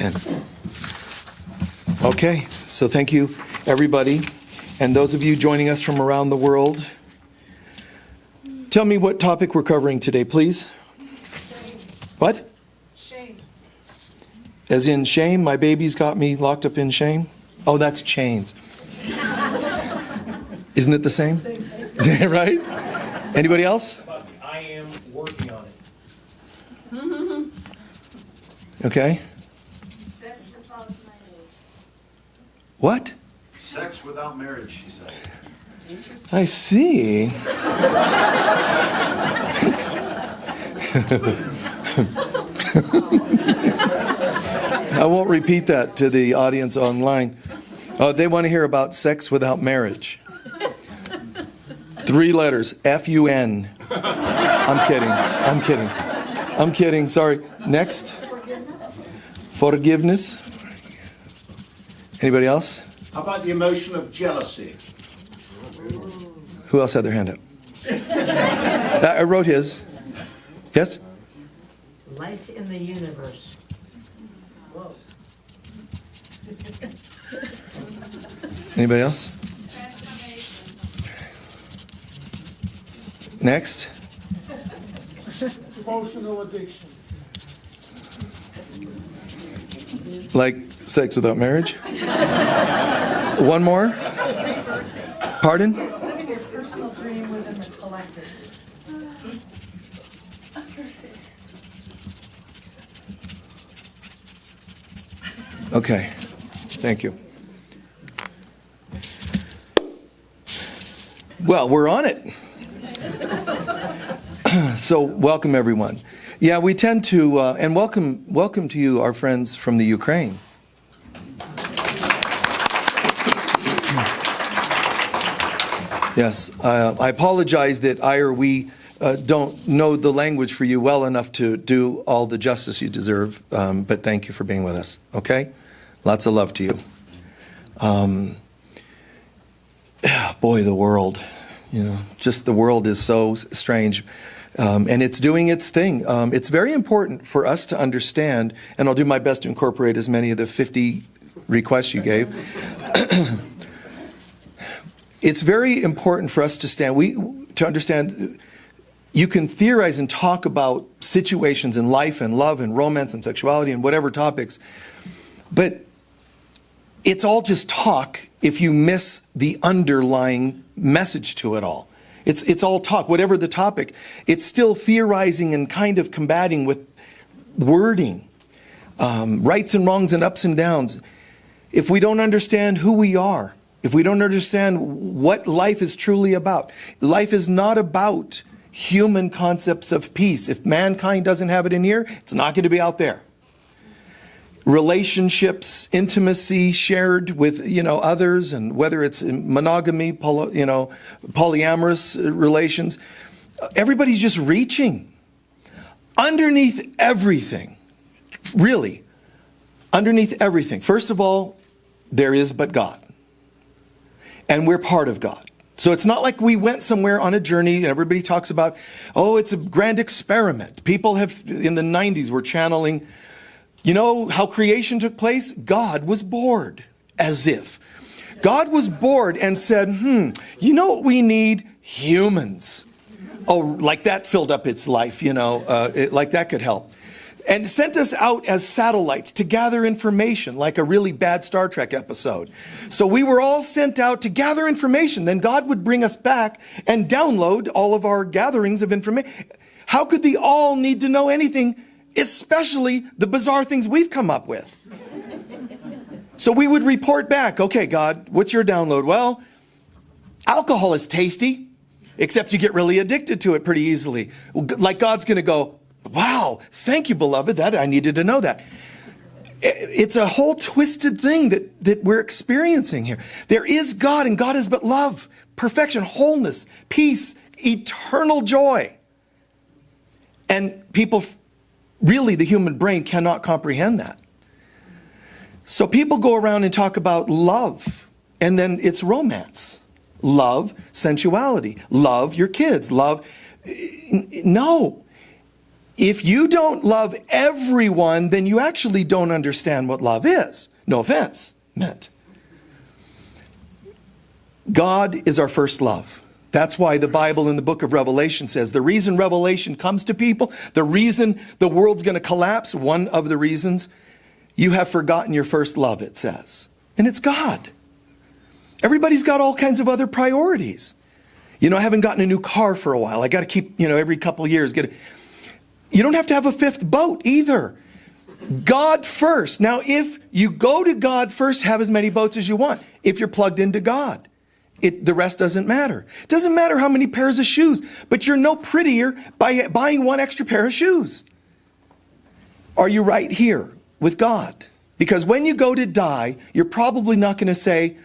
pen. Okay, so thank you, everybody. And those of you joining us from around the world, tell me what topic we're covering today, please. Shame. What? Shame. As in shame? My baby's got me locked up in shame? Oh, that's chains. Isn't it the same? Right? Anybody else? I am working on it. Okay. Sex without marriage. What? Sex without marriage, she said. I see. I won't repeat that to the audience online. Oh, they want to hear about sex without marriage. 3 letters, F-U-N. I'm kidding. Sorry. Next. Forgiveness. Anybody else? How about the emotion of jealousy? Who else had their hand up? I wrote his. Yes? Life in the universe. Whoa. Anybody else? Next. Emotional addictions. Like sex without marriage? One more? Pardon? Living your personal dream within the collective. Okay. Thank you. Well, we're on it. So, welcome everyone. Yeah, we tend to, and welcome to you, our friends from the Ukraine. Yes, I apologize that I or we don't know the language for you well enough to do all the justice you deserve, but thank you for being with us, okay? Lots of love to you. Boy, the world, just the world is so strange. And it's doing its thing. It's very important for us to understand, and I'll do my best to incorporate as many of the 50 requests you gave. It's very important for us to understand. You can theorize and talk about situations in life and love and romance and sexuality and whatever topics, but it's all just talk if you miss the underlying message to it all. It's all talk, whatever the topic. It's still theorizing and kind of combating with wording, rights and wrongs and ups and downs. If we don't understand who we are, if we don't understand what life is truly about, life is not about human concepts of peace. If mankind doesn't have it in here, it's not going to be out there. Relationships, intimacy shared with others, and whether it's monogamy, polyamorous relations, everybody's just reaching. Underneath everything, really, underneath everything, first of all, there is but God. And we're part of God. So it's not like we went somewhere on a journey and everybody talks about, it's a grand experiment. People have, in the 90s, were channeling, how creation took place? God was bored, as if. God was bored and said, what we need? Humans. Oh, like that filled up its life, like that could help. And sent us out as satellites to gather information, like a really bad Star Trek episode. So we were all sent out to gather information. Then God would bring us back and download all of our gatherings of information. How could they all need to know anything, especially the bizarre things we've come up with? So we would report back, okay, God, what's your download? Well, alcohol is tasty, except you get really addicted to it pretty easily. Like God's going to go, wow, thank you, beloved, that I needed to know that. It's a whole twisted thing that we're experiencing here. There is God, and God is but love, perfection, wholeness, peace, eternal joy. And people, really, the human brain cannot comprehend that. So people go around and talk about love, and then it's romance. Love, sensuality. Love your kids. Love. No. If you don't love everyone, then you actually don't understand what love is. No offense meant. God is our first love. That's why the Bible in the book of Revelation says the reason Revelation comes to people, the reason the world's going to collapse, one of the reasons, you have forgotten your first love, it says. And it's God. Everybody's got all kinds of other priorities. You know, I haven't gotten a new car for a while. I got to keep, every couple of years. You don't have to have a fifth boat either. God first. Now, if you go to God first, have as many boats as you want. If you're plugged into God. The rest doesn't matter. It doesn't matter how many pairs of shoes, but you're no prettier by buying one extra pair of shoes. Are you right here with God? Because when you go to die, you're probably not going to say,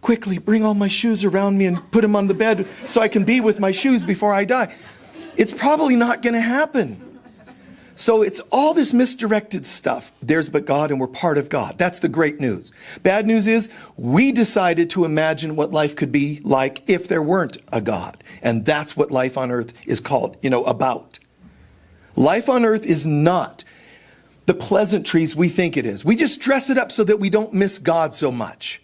quickly bring all my shoes around me and put them on the bed so I can be with my shoes before I die. It's probably not going to happen. So it's all this misdirected stuff. There's but God, and we're part of God. That's the great news. Bad news is we decided to imagine what life could be like if there weren't a God. And that's what life on earth is called, about. Life on earth is not the pleasantries we think it is. We just dress it up so that we don't miss God so much.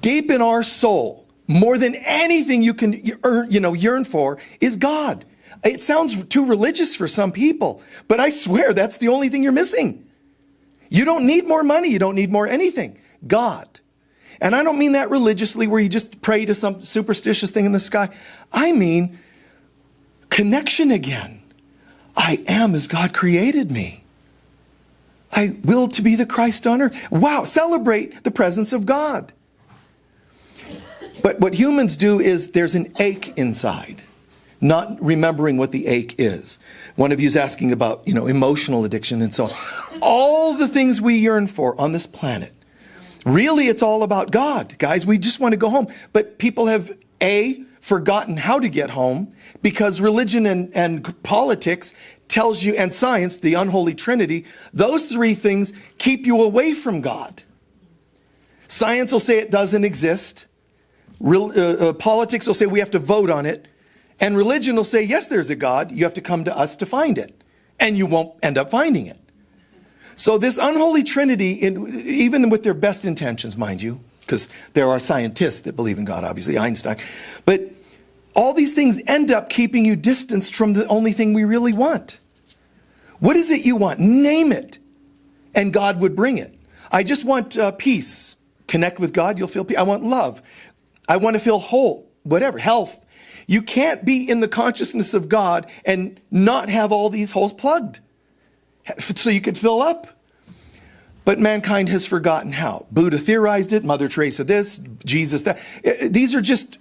Deep in our soul, more than anything you can yearn for, is God. It sounds too religious for some people, but I swear that's the only thing you're missing. You don't need more money. You don't need more anything. God. And I don't mean that religiously where you just pray to some superstitious thing in the sky. I mean connection again. I am as God created me. I will to be the Christ on earth. Wow, celebrate the presence of God. But what humans do is there's an ache inside. Not remembering what the ache is. One of you is asking about, emotional addiction and so on. All the things we yearn for on this planet. Really, it's all about God. Guys, we just want to go home. But people have, forgotten how to get home because religion and politics tells you, and science, the unholy trinity, those three things keep you away from God. Science will say it doesn't exist. Politics will say we have to vote on it. And religion will say, yes, there's a God. You have to come to us to find it. And you won't end up finding it. So this unholy trinity, even with their best intentions, mind you, because there are scientists that believe in God, obviously, Einstein. But all these things end up keeping you distanced from the only thing we really want. What is it you want? Name it. And God would bring it. I just want peace. Connect with God, you'll feel peace. I want love. I want to feel whole. Whatever. Health. You can't be in the consciousness of God and not have all these holes plugged so you could fill up. But mankind has forgotten how. Buddha theorized it, Mother Teresa this, Jesus that. These are just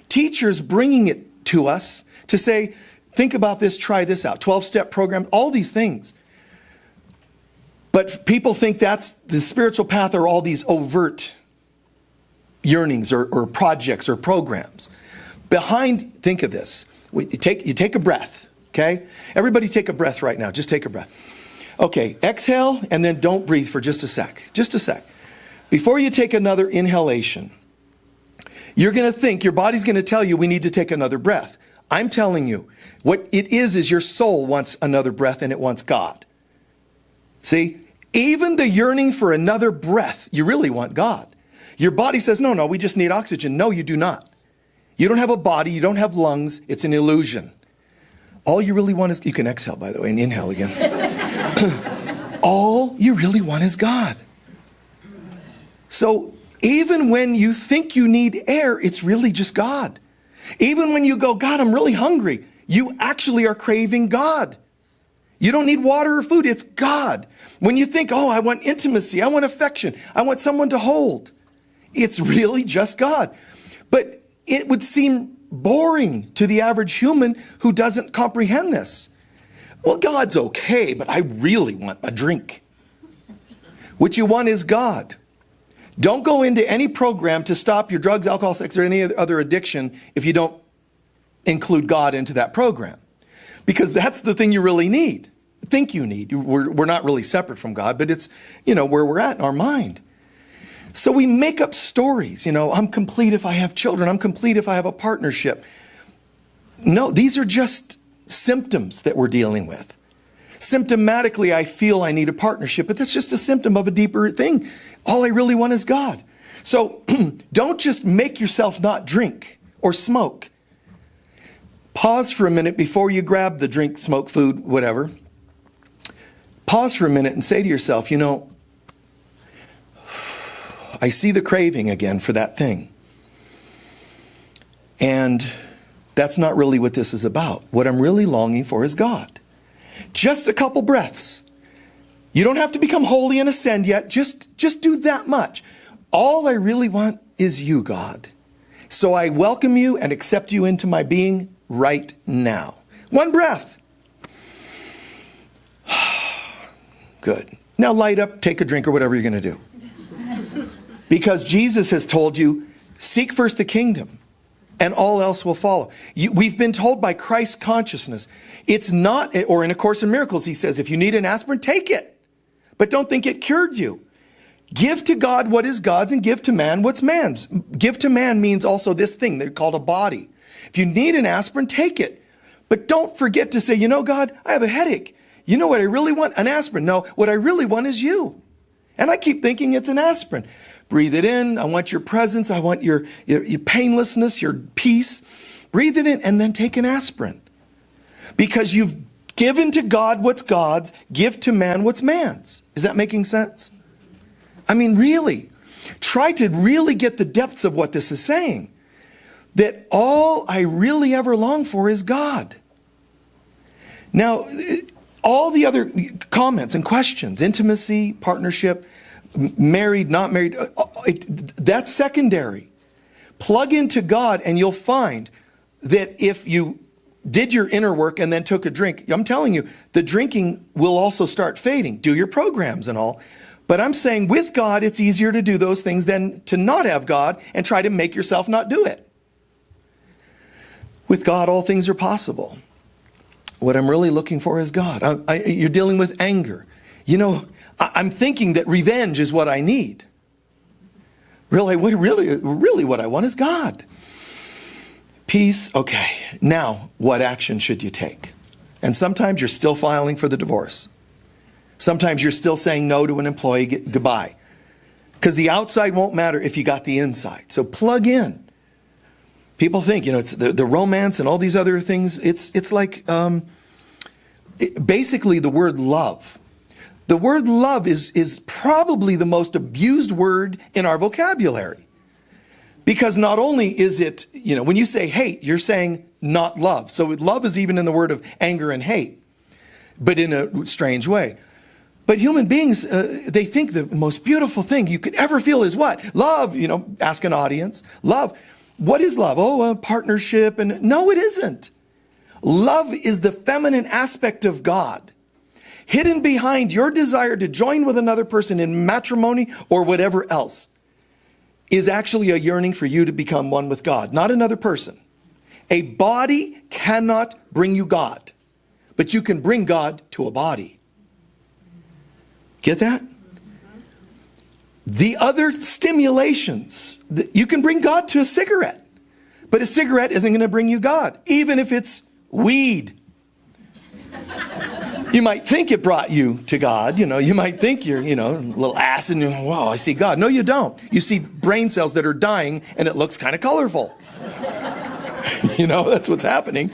teachers bringing it to us to say, think about this, try this out. 12-step program, all these things. But people think that's the spiritual path are all these overt yearnings or projects or programs. Behind, think of this. You take a breath, okay? Everybody take a breath right now. Just take a breath. Okay, exhale and then don't breathe for just a sec. Just a sec. Before you take another inhalation, you're going to think, your body's going to tell you we need to take another breath. I'm telling you, what it is your soul wants another breath and it wants God. See? Even the yearning for another breath, you really want God. Your body says, no, we just need oxygen. No, you do not. You don't have a body, you don't have lungs, it's an illusion. All you really want is, you can exhale by the way and inhale again. All you really want is God. So even when you think you need air, it's really just God. Even when you go, God, I'm really hungry, you actually are craving God. You don't need water or food, it's God. When you think, I want intimacy, I want affection, I want someone to hold, it's really just God. But it would seem boring to the average human who doesn't comprehend this. Well, God's okay, but I really want a drink. What you want is God. Don't go into any program to stop your drugs, alcohol, sex, or any other addiction if you don't include God into that program. Because that's the thing you really need. Think you need. We're not really separate from God, but it's, where we're at in our mind. So we make up stories, I'm complete if I have children. I'm complete if I have a partnership. No, these are just symptoms that we're dealing with. Symptomatically, I feel I need a partnership, but that's just a symptom of a deeper thing. All I really want is God. So don't just make yourself not drink or smoke. Pause for a minute before you grab the drink, smoke, food, whatever. Pause for a minute and say to yourself, I see the craving again for that thing. And that's not really what this is about. What I'm really longing for is God. Just a couple breaths. You don't have to become holy and ascend yet. Just do that much. All I really want is you, God. So I welcome you and accept you into my being right now. One breath. Good. Now light up, take a drink, or whatever you're going to do. Because Jesus has told you, seek first the kingdom, and all else will follow. We've been told by Christ's consciousness, it's not, or in A Course in Miracles, he says, if you need an aspirin, take it. But don't think it cured you. Give to God what is God's and give to man what's man's. Give to man means also this thing they're called a body. If you need an aspirin, take it. But don't forget to say, God, I have a headache. You know what I really want? An aspirin. No, what I really want is you. And I keep thinking it's an aspirin. Breathe it in. I want your presence. I want your painlessness, your peace. Breathe it in and then take an aspirin. Because you've given to God what's God's, give to man what's man's. Is that making sense? I mean, really, try to really get the depths of what this is saying. That all I really ever long for is God. Now, all the other comments and questions, intimacy, partnership, married, not married, that's secondary. Plug into God and you'll find that if you did your inner work and then took a drink, I'm telling you, the drinking will also start fading. Do your programs and all. But I'm saying with God, it's easier to do those things than to not have God and try to make yourself not do it. With God, all things are possible. What I'm really looking for is God. You're dealing with anger. I'm thinking that revenge is what I need. Really what I want is God. Peace, okay. Now, what action should you take? And sometimes you're still filing for the divorce. Sometimes you're still saying no to an employee, goodbye. Because the outside won't matter if you got the inside. So plug in. People think, it's the romance and all these other things. It's like basically the word love. The word love is probably the most abused word in our vocabulary. Because not only is it, when you say hate, you're saying not love. So love is even in the word of anger and hate, but in a strange way. But human beings, they think the most beautiful thing you could ever feel is what? Love, ask an audience. Love. What is love? Oh, a partnership. And no, it isn't. Love is the feminine aspect of God. Hidden behind your desire to join with another person in matrimony or whatever else is actually a yearning for you to become one with God, not another person. A body cannot bring you God, but you can bring God to a body. Get that? The other stimulations, you can bring God to a cigarette, but a cigarette isn't going to bring you God, even if it's weed. You might think it brought you to God. You might think you're, a little acid and, wow, I see God. No, you don't. You see brain cells that are dying and it looks kind of colorful. That's what's happening.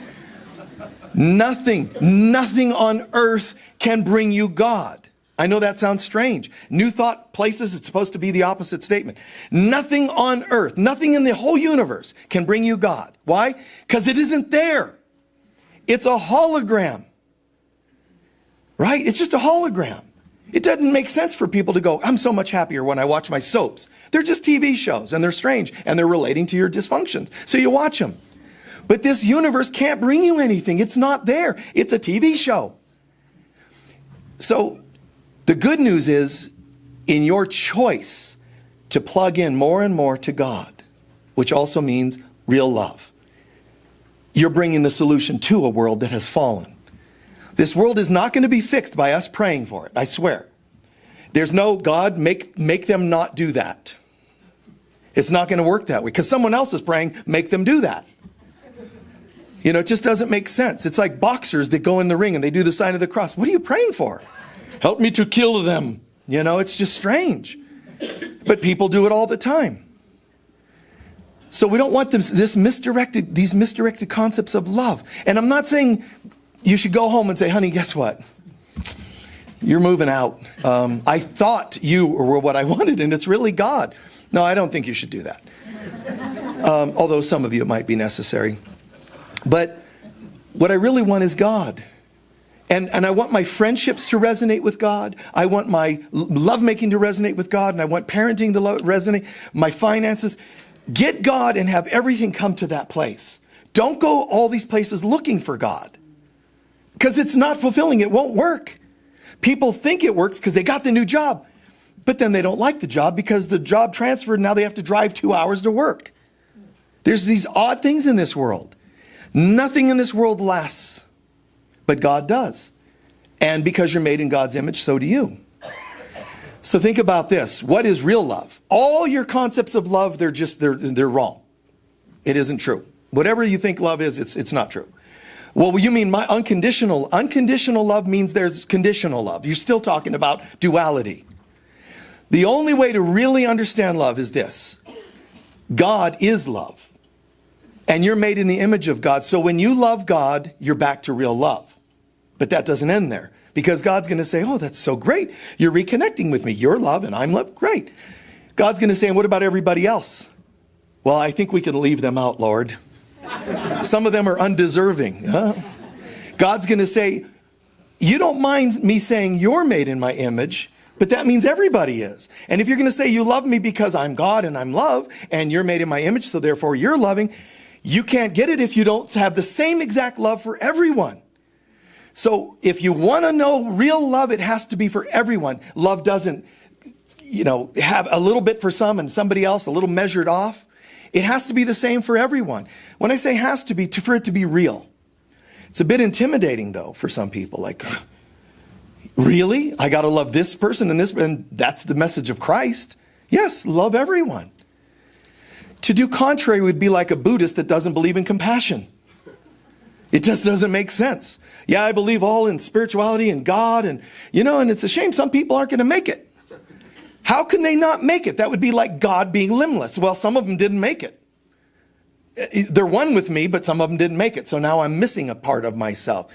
Nothing on earth can bring you God. I know that sounds strange. New Thought Places, it's supposed to be the opposite statement. Nothing on earth, nothing in the whole universe can bring you God. Why? Because it isn't there. It's a hologram. Right? It's just a hologram. It doesn't make sense for people to go, I'm so much happier when I watch my soaps. They're just TV shows and they're strange and they're relating to your dysfunctions. So you watch them. But this universe can't bring you anything. It's not there. It's a TV show. So the good news is in your choice to plug in more and more to God, which also means real love, you're bringing the solution to a world that has fallen. This world is not going to be fixed by us praying for it, I swear. There's no God, make them not do that. It's not going to work that way because someone else is praying, make them do that. You know, it just doesn't make sense. It's like boxers that go in the ring and they do the sign of the cross. What are you praying for? Help me to kill them. You know, it's just strange. But people do it all the time. So we don't want these misdirected concepts of love. And I'm not saying you should go home and say, honey, guess what? You're moving out. I thought you were what I wanted, and it's really God. No, I don't think you should do that. Although some of you it might be necessary. But what I really want is God. And I want my friendships to resonate with God. I want my lovemaking to resonate with God. And I want parenting to resonate. My finances. Get God and have everything come to that place. Don't go all these places looking for God. Because it's not fulfilling. It won't work. People think it works because they got the new job. But then they don't like the job because the job transferred. And now they have to drive 2 hours to work. There's these odd things in this world. Nothing in this world lasts. But God does. And because you're made in God's image, so do you. So think about this. What is real love? All your concepts of love, they're wrong. It isn't true. Whatever you think love is, it's not true. Well, you mean my unconditional love means there's conditional love. You're still talking about duality. The only way to really understand love is this. God is love. And you're made in the image of God. So when you love God, you're back to real love. But that doesn't end there. Because God's going to say, oh, that's so great. You're reconnecting with me. You're love and I'm love. Great. God's going to say, and what about everybody else? Well, I think we can leave them out, Lord. Some of them are undeserving. Huh? God's going to say, you don't mind me saying you're made in my image, but that means everybody is. And if you're going to say you love me because I'm God and I'm love, and you're made in my image, so therefore you're loving, you can't get it if you don't have the same exact love for everyone. So if you want to know real love, it has to be for everyone. Love doesn't, have a little bit for some and somebody else a little measured off. It has to be the same for everyone. When I say has to be, for it to be real. It's a bit intimidating though for some people. Like, really? I got to love this person and that's the message of Christ. Yes, love everyone. To do contrary would be like a Buddhist that doesn't believe in compassion. It just doesn't make sense. Yeah, I believe all in spirituality and God and it's a shame some people aren't going to make it. How can they not make it? That would be like God being limbless. Well, some of them didn't make it. They're one with me, but some of them didn't make it. So now I'm missing a part of myself.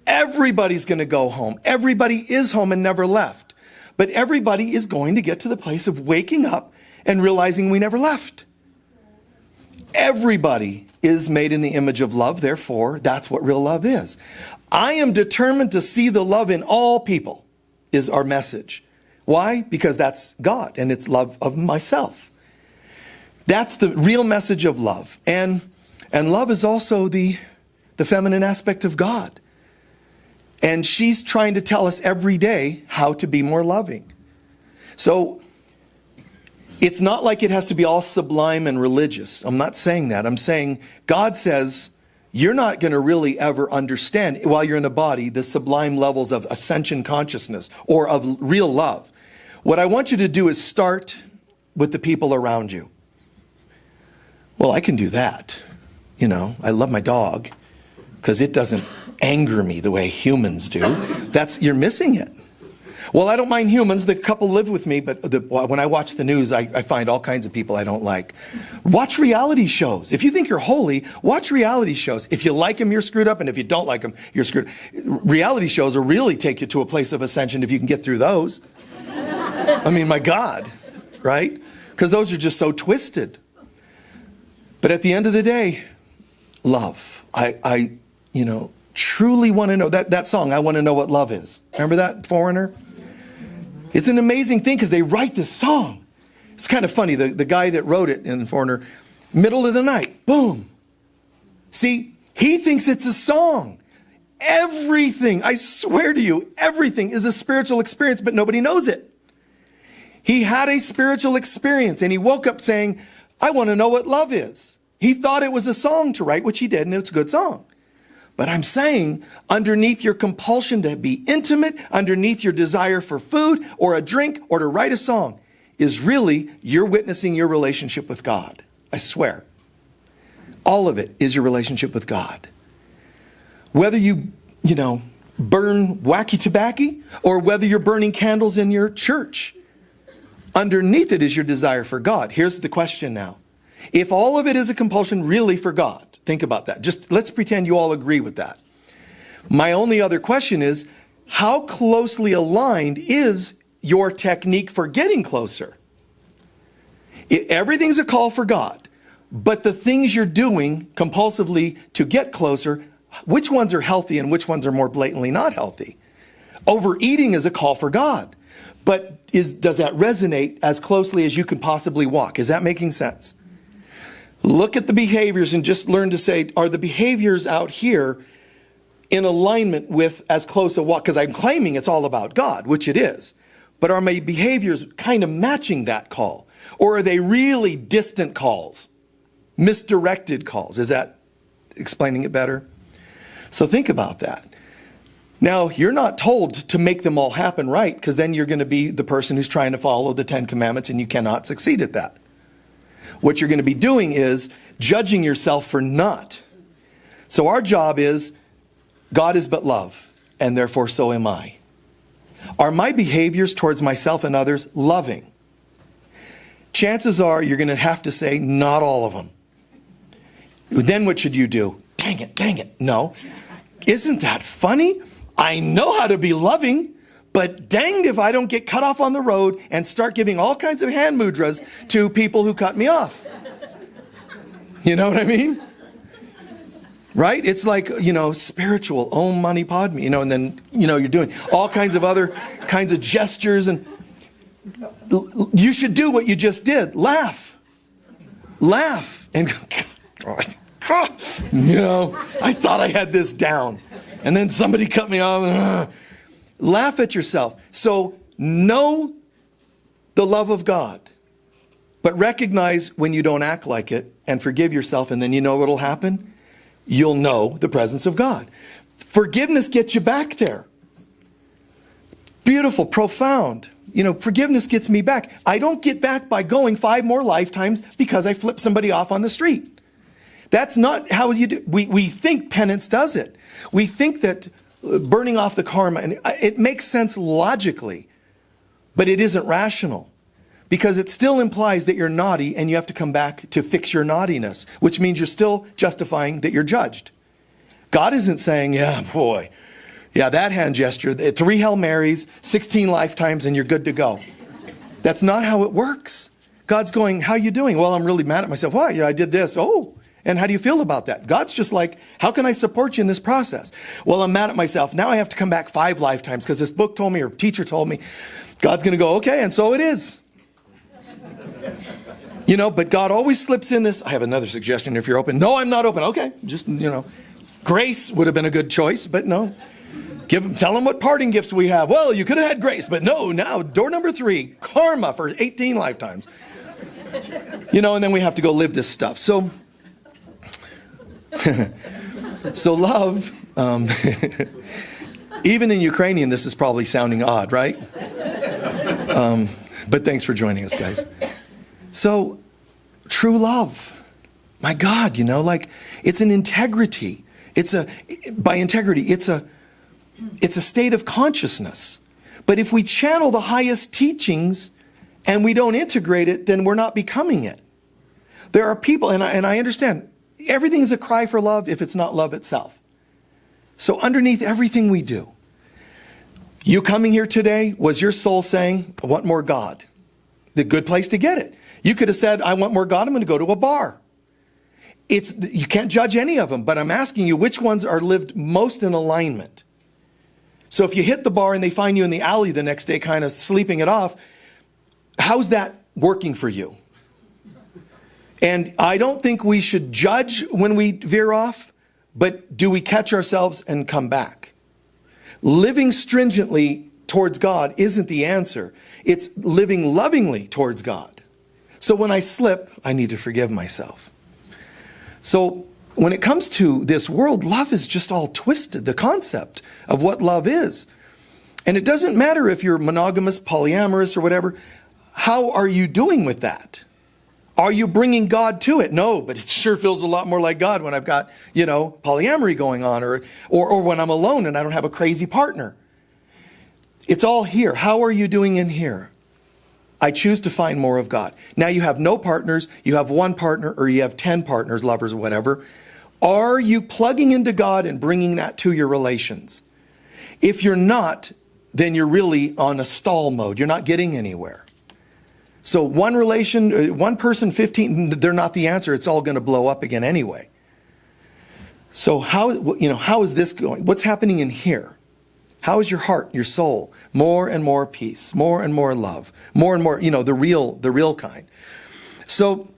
Everybody's going to go home. Everybody is home and never left. But everybody is going to get to the place of waking up and realizing we never left. Everybody is made in the image of love. Therefore, that's what real love is. I am determined to see the love in all people is our message. Why? Because that's God and it's love of myself. That's the real message of love. And love is also the feminine aspect of God. And she's trying to tell us every day how to be more loving. So it's not like it has to be all sublime and religious. I'm not saying that. I'm saying God says you're not going to really ever understand while you're in a body the sublime levels of ascension consciousness or of real love. What I want you to do is start with the people around you. Well, I can do that. I love my dog because it doesn't anger me the way humans do. You're missing it. Well, I don't mind humans. The couple live with me, but when I watch the news, I find all kinds of people I don't like. Watch reality shows. If you think you're holy, watch reality shows. If you like them, you're screwed up, and if you don't like them, you're screwed. Reality shows will really take you to a place of ascension if you can get through those. I mean, my God, right? Because those are just so twisted. But at the end of the day, love. I truly want to know that song. I want to know what love is. Remember that, Foreigner? It's an amazing thing because they write this song. It's kind of funny. The guy that wrote it in Foreigner, middle of the night, boom. See, he thinks it's a song. Everything, I swear to you, everything is a spiritual experience, but nobody knows it. He had a spiritual experience and he woke up saying, I want to know what love is. He thought it was a song to write, which he did, and it's a good song. But I'm saying underneath your compulsion to be intimate, underneath your desire for food or a drink or to write a song is really you're witnessing your relationship with God. I swear. All of it is your relationship with God. Whether you burn wacky tobacco or whether you're burning candles in your church, underneath it is your desire for God. Here's the question now. If all of it is a compulsion really for God, think about that. Just let's pretend you all agree with that. My only other question is, how closely aligned is your technique for getting closer? Everything's a call for God, but the things you're doing compulsively to get closer, which ones are healthy and which ones are more blatantly not healthy? Overeating is a call for God, but does that resonate as closely as you can possibly walk? Is that making sense? Look at the behaviors and just learn to say, are the behaviors out here in alignment with as close a walk? Because I'm claiming it's all about God, which it is. But are my behaviors kind of matching that call? Or are they really distant calls? Misdirected calls? Is that explaining it better? So think about that. Now, you're not told to make them all happen right, because then you're going to be the person who's trying to follow the 10 Commandments and you cannot succeed at that. What you're going to be doing is judging yourself for not. So our job is, God is but love, and therefore so am I. Are my behaviors towards myself and others loving? Chances are you're going to have to say, not all of them. Then what should you do? Dang it. No. Isn't that funny? I know how to be loving, but danged if I don't get cut off on the road and start giving all kinds of hand mudras to people who cut me off. You know what I mean? Right? It's like, spiritual, Om Mani Padme, and then, you're doing all kinds of other kinds of gestures, and you should do what you just did. Laugh. And, I thought I had this down. And then somebody cut me off. Laugh at yourself. So know the love of God, but recognize when you don't act like it and forgive yourself, and then you know what'll happen? You'll know the presence of God. Forgiveness gets you back there. Beautiful, profound. Forgiveness gets me back. I don't get back by going 5 more lifetimes because I flipped somebody off on the street. That's not how you do. We think penance does it. We think that burning off the karma, and it makes sense logically, but it isn't rational, because it still implies that you're naughty and you have to come back to fix your naughtiness, which means you're still justifying that you're judged. God isn't saying, that hand gesture, 3 Hail Marys, 16 lifetimes, and you're good to go. That's not how it works. God's going, how you doing? Well, I'm really mad at myself. Why? I did this. Oh, and how do you feel about that? God's just like, how can I support you in this process? Well, I'm mad at myself. Now I have to come back 5 lifetimes because this book told me or teacher told me. God's going to go, okay, and so it is. But God always slips in this. I have another suggestion if you're open. No, I'm not open. Okay, just, grace would have been a good choice, but no. Tell them what parting gifts we have. Well, you could have had grace, but no, now door number 3, karma for 18 lifetimes. And then we have to go live this stuff. So love, even in Ukrainian, this is probably sounding odd, right? But thanks for joining us, guys. So, true love, my God, it's an integrity. By integrity, it's a state of consciousness. But if we channel the highest teachings and we don't integrate it, then we're not becoming it. There are people, and I understand, everything is a cry for love if it's not love itself. So underneath everything we do, you coming here today, was your soul saying, I want more God? The good place to get it. You could have said, I want more God, I'm going to go to a bar. You can't judge any of them, but I'm asking you, which ones are lived most in alignment? So if you hit the bar and they find you in the alley the next day kind of sleeping it off, how's that working for you? And I don't think we should judge when we veer off, but do we catch ourselves and come back? Living stringently towards God isn't the answer. It's living lovingly towards God. So when I slip, I need to forgive myself. So when it comes to this world, love is just all twisted, the concept of what love is. And it doesn't matter if you're monogamous, polyamorous, or whatever. How are you doing with that? Are you bringing God to it? No, but it sure feels a lot more like God when I've got, polyamory going on, or when I'm alone and I don't have a crazy partner. It's all here. How are you doing in here? I choose to find more of God. Now you have no partners, you have one partner, or you have 10 partners, lovers, whatever. Are you plugging into God and bringing that to your relations? If you're not, then you're really on a stall mode. You're not getting anywhere. So one person, 15, they're not the answer. It's all going to blow up again anyway. So how is this going? What's happening in here? How is your heart, your soul? More and more peace, more and more love, more and more, the real kind. So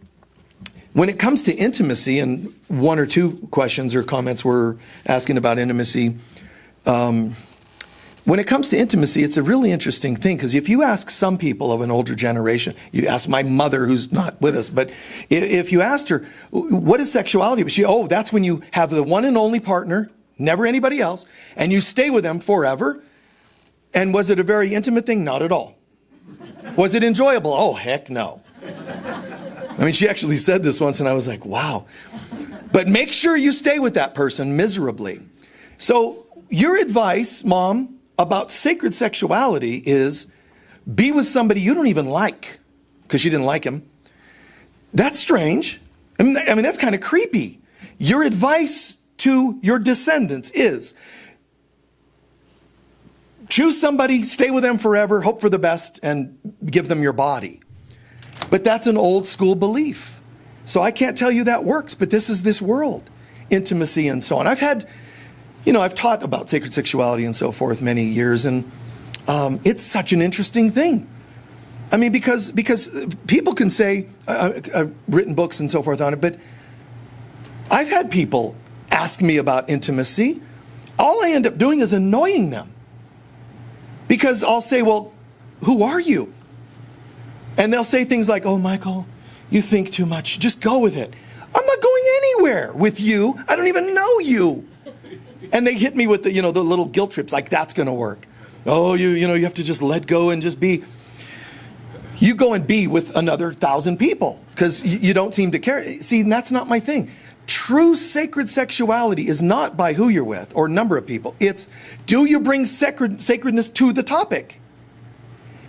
when it comes to intimacy, and one or two questions or comments were asking about intimacy, when it comes to intimacy, it's a really interesting thing, because if you ask some people of an older generation, you ask my mother, who's not with us, but if you asked her, what is sexuality? That's when you have the one and only partner, never anybody else, and you stay with them forever. And was it a very intimate thing? Not at all. Was it enjoyable? Oh, heck no. I mean, she actually said this once, and I was like, wow. But make sure you stay with that person miserably. So your advice, Mom, about sacred sexuality is be with somebody you don't even like, because you didn't like him. That's strange. I mean, that's kind of creepy. Your advice to your descendants is choose somebody, stay with them forever, hope for the best, and give them your body. But that's an old school belief. So I can't tell you that works, but this is this world, intimacy and so on. I've taught about sacred sexuality and so forth many years, and it's such an interesting thing. I mean, because people can say, I've written books and so forth on it, but I've had people ask me about intimacy. All I end up doing is annoying them. Because I'll say, well, who are you? And they'll say things like, oh, Michael, you think too much. Just go with it. I'm not going anywhere with you. I don't even know you. And they hit me with the little guilt trips, like that's going to work. Oh, you have to just let go and just be. You go and be with another 1,000 people because you don't seem to care. See, and that's not my thing. True sacred sexuality is not by who you're with or number of people. It's, do you bring sacredness to the topic?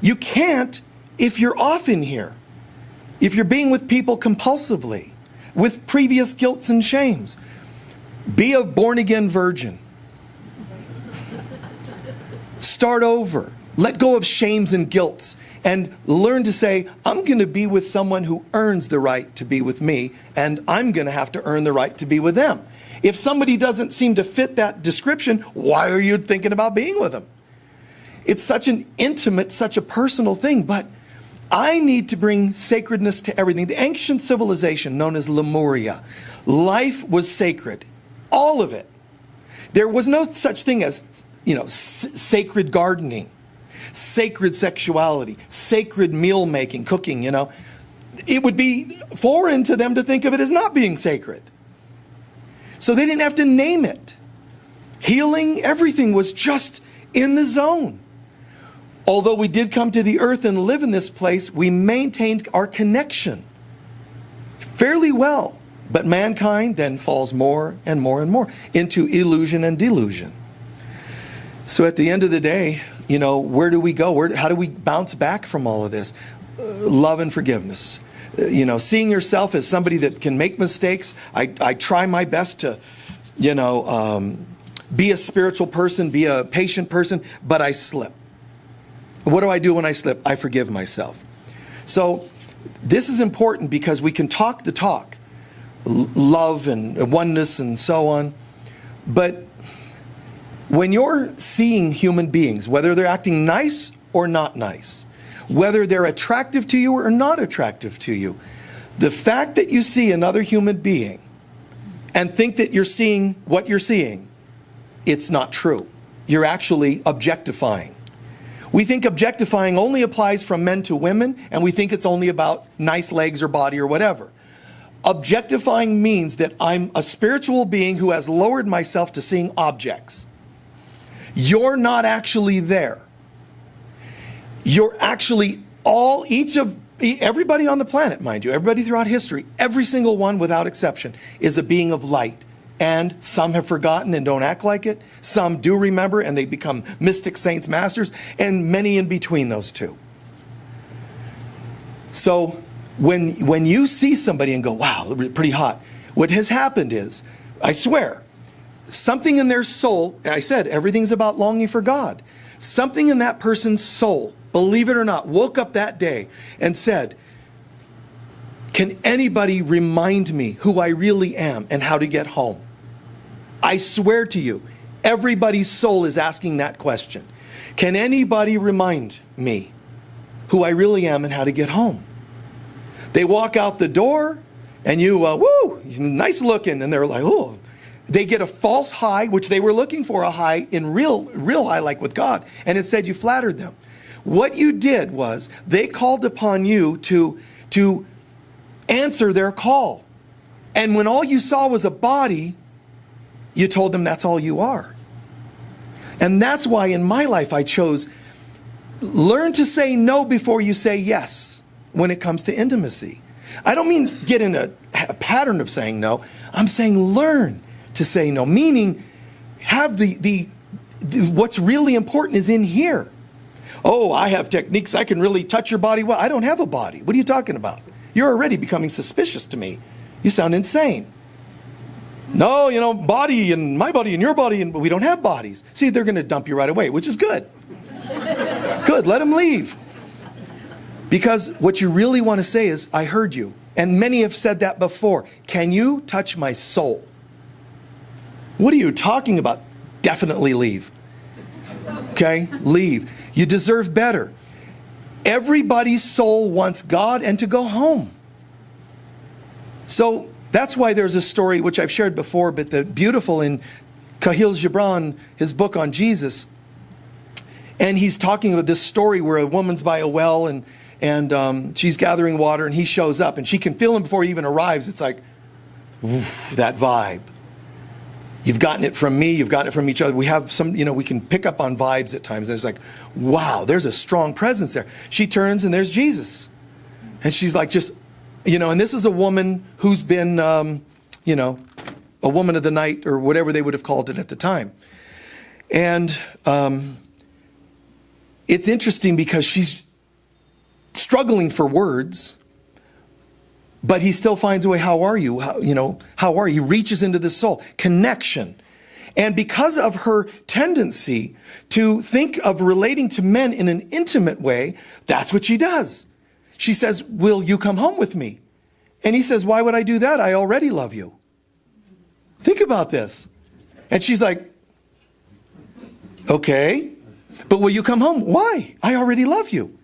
You can't if you're off in here. If you're being with people compulsively, with previous guilts and shames. Be a born-again virgin. Start over. Let go of shames and guilts. And learn to say, I'm going to be with someone who earns the right to be with me, and I'm going to have to earn the right to be with them. If somebody doesn't seem to fit that description, why are you thinking about being with them? It's such an intimate, such a personal thing, but I need to bring sacredness to everything. The ancient civilization known as Lemuria, life was sacred. All of it. There was no such thing as, sacred gardening. Sacred sexuality, sacred meal making, cooking, It would be foreign to them to think of it as not being sacred. So they didn't have to name it. Healing, everything was just in the zone. Although we did come to the earth and live in this place, we maintained our connection fairly well. But mankind then falls more and more and more into illusion and delusion. So at the end of the day, where do we go? How do we bounce back from all of this? Love and forgiveness. Seeing yourself as somebody that can make mistakes. I try my best to, be a spiritual person, be a patient person, but I slip. What do I do when I slip? I forgive myself. So this is important because we can talk the talk, love and oneness and so on, but when you're seeing human beings, whether they're acting nice or not nice, whether they're attractive to you or not attractive to you, the fact that you see another human being and think that you're seeing what you're seeing, it's not true. You're actually objectifying. We think objectifying only applies from men to women, and we think it's only about nice legs or body or whatever. Objectifying means that I'm a spiritual being who has lowered myself to seeing objects. You're not actually there. You're actually each of everybody on the planet, mind you, everybody throughout history, every single one without exception is a being of light. And some have forgotten and don't act like it. Some do remember and they become mystic saints, masters, and many in between those two. So when you see somebody and go, wow, pretty hot, what has happened is, I swear, something in their soul, and I said everything's about longing for God, something in that person's soul, believe it or not, woke up that day and said, can anybody remind me who I really am and how to get home? I swear to you, everybody's soul is asking that question. Can anybody remind me who I really am and how to get home? They walk out the door and you, woo, nice looking. And they're like, oh, they get a false high, which they were looking for a high in real high, like with God. And instead you flattered them. What you did was they called upon you to answer their call. And when all you saw was a body, you told them that's all you are. And that's why in my life I chose, learn to say no before you say yes when it comes to intimacy. I don't mean get in a pattern of saying no. I'm saying learn to say no, meaning have the what's really important is in here. Oh, I have techniques. I can really touch your body well. I don't have a body. What are you talking about? You're already becoming suspicious to me. You sound insane. No, body and my body and your body, but we don't have bodies. See, they're going to dump you right away, which is good. Good, let them leave. Because what you really want to say is, I heard you. And many have said that before. Can you touch my soul? What are you talking about? Definitely leave. Okay, leave. You deserve better. Everybody's soul wants God and to go home. So that's why there's a story, which I've shared before, but the beautiful in Khalil Gibran, his book on Jesus. And he's talking about this story where a woman's by a well and she's gathering water and he shows up and she can feel him before he even arrives. It's like, oof, that vibe. You've gotten it from me. You've gotten it from each other. We have some, we can pick up on vibes at times. And it's like, wow, there's a strong presence there. She turns and there's Jesus. And she's like, and this is a woman who's been, a woman of the night or whatever they would have called it at the time. And it's interesting because she's struggling for words, but he still finds a way. How are you? How are you? He reaches into the soul. Connection. And because of her tendency to think of relating to men in an intimate way, that's what she does. She says, will you come home with me? And he says, why would I do that? I already love you. Think about this. And she's like, okay, but will you come home? Why? I already love you.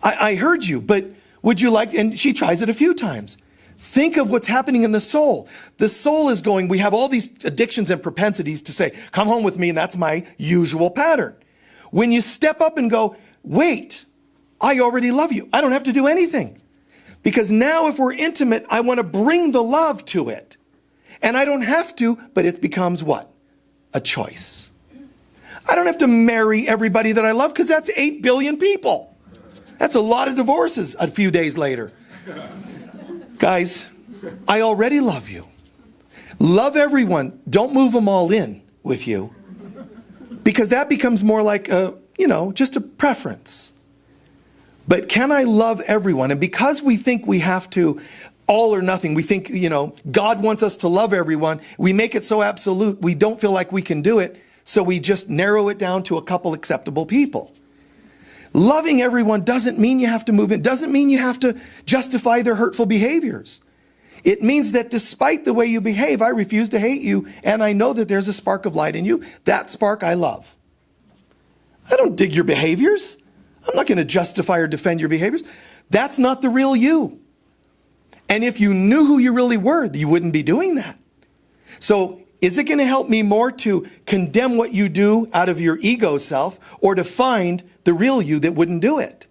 I heard you, but would you like, and she tries it a few times. Think of what's happening in the soul. The soul is going, we have all these addictions and propensities to say, come home with me, and that's my usual pattern. When you step up and go, wait, I already love you. I don't have to do anything. Because now if we're intimate, I want to bring the love to it. And I don't have to, but it becomes what? A choice. I don't have to marry everybody that I love because that's 8 billion people. That's a lot of divorces a few days later. Guys, I already love you. Love everyone. Don't move them all in with you. Because that becomes more like just a preference. But can I love everyone? And because we think we have to all or nothing, we think, God wants us to love everyone. We make it so absolute, we don't feel like we can do it. So we just narrow it down to a couple acceptable people. Loving everyone doesn't mean you have to move in, doesn't mean you have to justify their hurtful behaviors. It means that despite the way you behave, I refuse to hate you, and I know that there's a spark of light in you. That spark I love. I don't dig your behaviors. I'm not going to justify or defend your behaviors. That's not the real you. And if you knew who you really were, you wouldn't be doing that. So is it going to help me more to condemn what you do out of your ego self or to find the real you that wouldn't do it?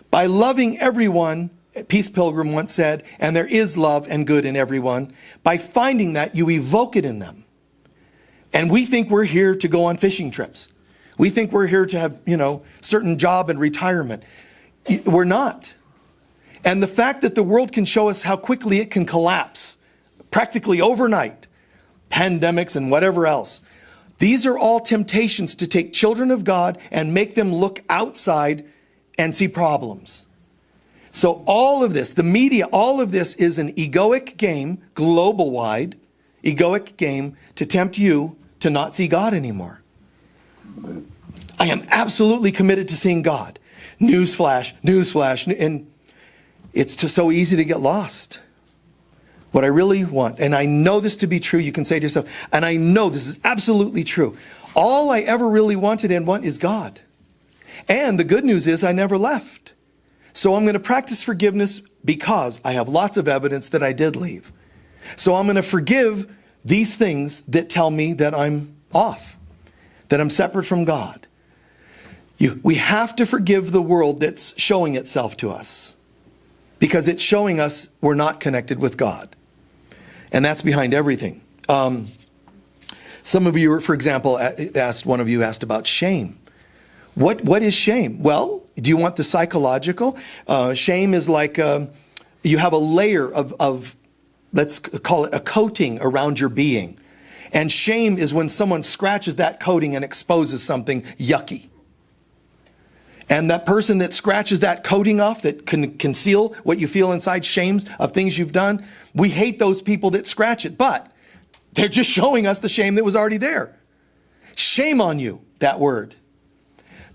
By loving everyone, Peace Pilgrim once said, and there is love and good in everyone, by finding that, you evoke it in them. And we think we're here to go on fishing trips. We think we're here to have, certain job and retirement. We're not. And the fact that the world can show us how quickly it can collapse, practically overnight, pandemics and whatever else. These are all temptations to take children of God and make them look outside and see problems. So all of this, the media, all of this is an egoic game, global-wide, egoic game to tempt you to not see God anymore. I am absolutely committed to seeing God. Newsflash, newsflash, and it's just so easy to get lost. What I really want, and I know this to be true, you can say to yourself, and I know this is absolutely true. All I ever really wanted and want is God. And the good news is I never left. So I'm going to practice forgiveness because I have lots of evidence that I did leave. So I'm going to forgive these things that tell me that I'm off, that I'm separate from God. We have to forgive the world that's showing itself to us because it's showing us we're not connected with God. And that's behind everything. Some of you, for example, one of you asked about shame. What is shame? Well, do you want the psychological? Shame is like you have a layer of, let's call it a coating around your being. And shame is when someone scratches that coating and exposes something yucky. And that person that scratches that coating off that can conceal what you feel inside, shames of things you've done, we hate those people that scratch it. But they're just showing us the shame that was already there. Shame on you, that word.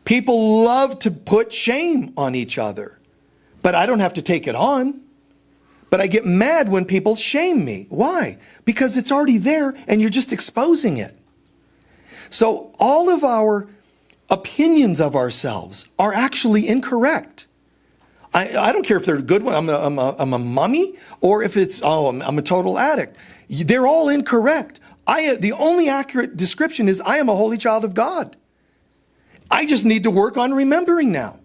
People love to put shame on each other. But I don't have to take it on. But I get mad when people shame me. Why? Because it's already there and you're just exposing it. So all of our opinions of ourselves are actually incorrect. I don't care if they're a good one, I'm a mummy, or if it's, I'm a total addict. They're all incorrect. The only accurate description is I am a holy child of God. I just need to work on remembering now.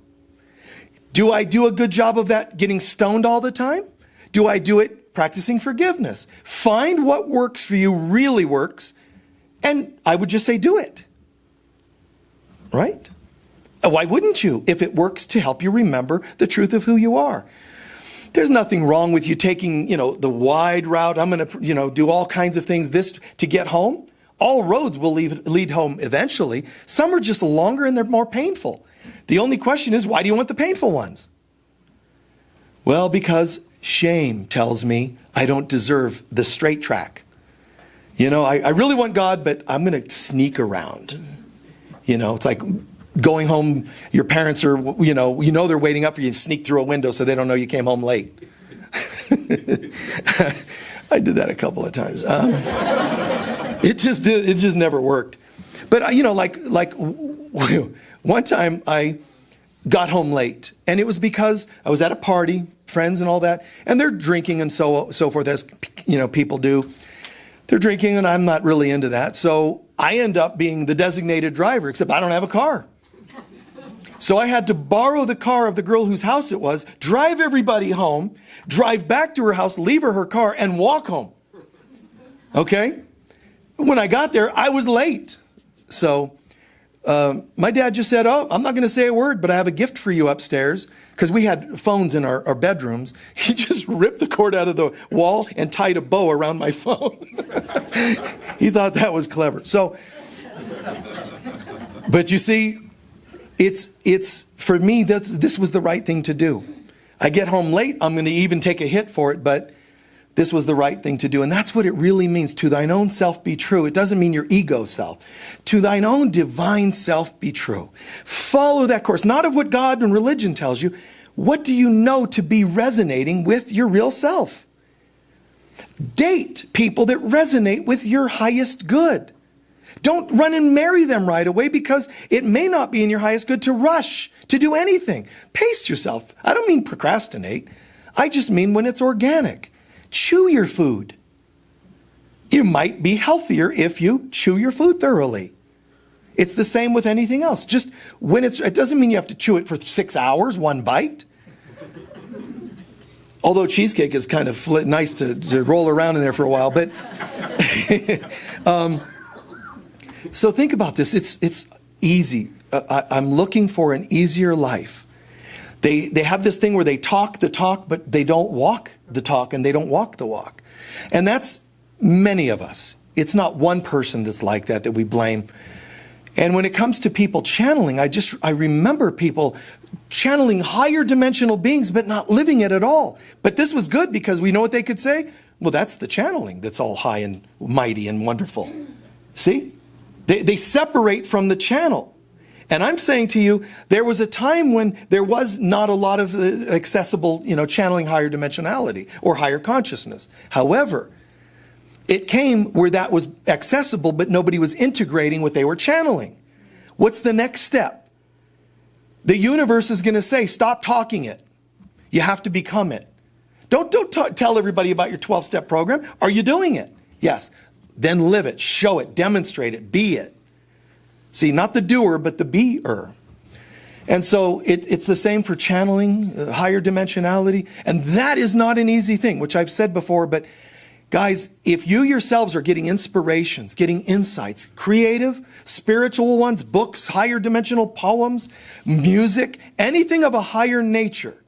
Do I do a good job of that getting stoned all the time? Do I do it practicing forgiveness? Find what works for you, really works, and I would just say do it. Right? Why wouldn't you if it works to help you remember the truth of who you are? There's nothing wrong with you taking, the wide route. I'm going to, do all kinds of things to get home. All roads will lead home eventually. Some are just longer and they're more painful. The only question is, why do you want the painful ones? Well, because shame tells me I don't deserve the straight track. I really want God, but I'm going to sneak around. It's like going home, your parents are, they're waiting up for you to sneak through a window so they don't know you came home late. I did that a couple of times. It just never worked. But, like one time I got home late and it was because I was at a party, friends and all that, and they're drinking and so forth, as, people do. They're drinking and I'm not really into that. So I end up being the designated driver, except I don't have a car. So I had to borrow the car of the girl whose house it was, drive everybody home, drive back to her house, leave her car, and walk home. Okay? When I got there, I was late. So my dad just said, I'm not going to say a word, but I have a gift for you upstairs. Because we had phones in our bedrooms. He just ripped the cord out of the wall and tied a bow around my phone. He thought that was clever. So, but you see, it's for me, this was the right thing to do. I get home late, I'm going to even take a hit for it, but this was the right thing to do. And that's what it really means. To thine own self be true. It doesn't mean your ego self. To thine own divine self be true. Follow that course, not of what God and religion tells you. What do you know to be resonating with your real self? Date people that resonate with your highest good. Don't run and marry them right away because it may not be in your highest good to rush to do anything. Pace yourself. I don't mean procrastinate. I just mean when it's organic. Chew your food. You might be healthier if you chew your food thoroughly. It's the same with anything else. Just when it doesn't mean you have to chew it for 6 hours, one bite. Although cheesecake is kind of nice to roll around in there for a while. But so think about this. It's easy. I'm looking for an easier life. They have this thing where they talk the talk, but they don't walk the talk, and they don't walk the walk. And that's many of us. It's not one person that's like that we blame. And when it comes to people channeling, I remember people channeling higher dimensional beings, but not living it at all. But this was good because we know what they could say. Well, that's the channeling that's all high and mighty and wonderful. See? They separate from the channel. And I'm saying to you, there was a time when there was not a lot of accessible, channeling higher dimensionality or higher consciousness. However, it came where that was accessible, but nobody was integrating what they were channeling. What's the next step? The universe is going to say, stop talking it. You have to become it. Don't tell everybody about your 12-step program. Are you doing it? Yes. Then live it, show it, demonstrate it, be it. See, not the doer, but the beer. And so it's the same for channeling, higher dimensionality. And that is not an easy thing, which I've said before. But guys, if you yourselves are getting inspirations, getting insights, creative, spiritual ones, books, higher dimensional poems, music, anything of a higher nature,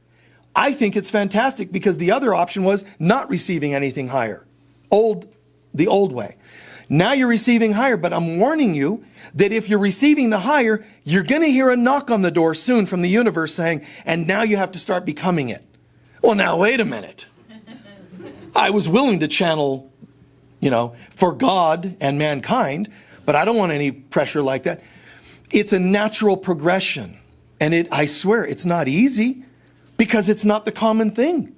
I think it's fantastic, because the other option was not receiving anything higher. The old way. Now you're receiving higher, but I'm warning you that if you're receiving the higher, you're going to hear a knock on the door soon from the universe saying, and now you have to start becoming it. Well, now, wait a minute. I was willing to channel, for God and mankind, but I don't want any pressure like that. It's a natural progression. And I swear, it's not easy, because it's not the common thing.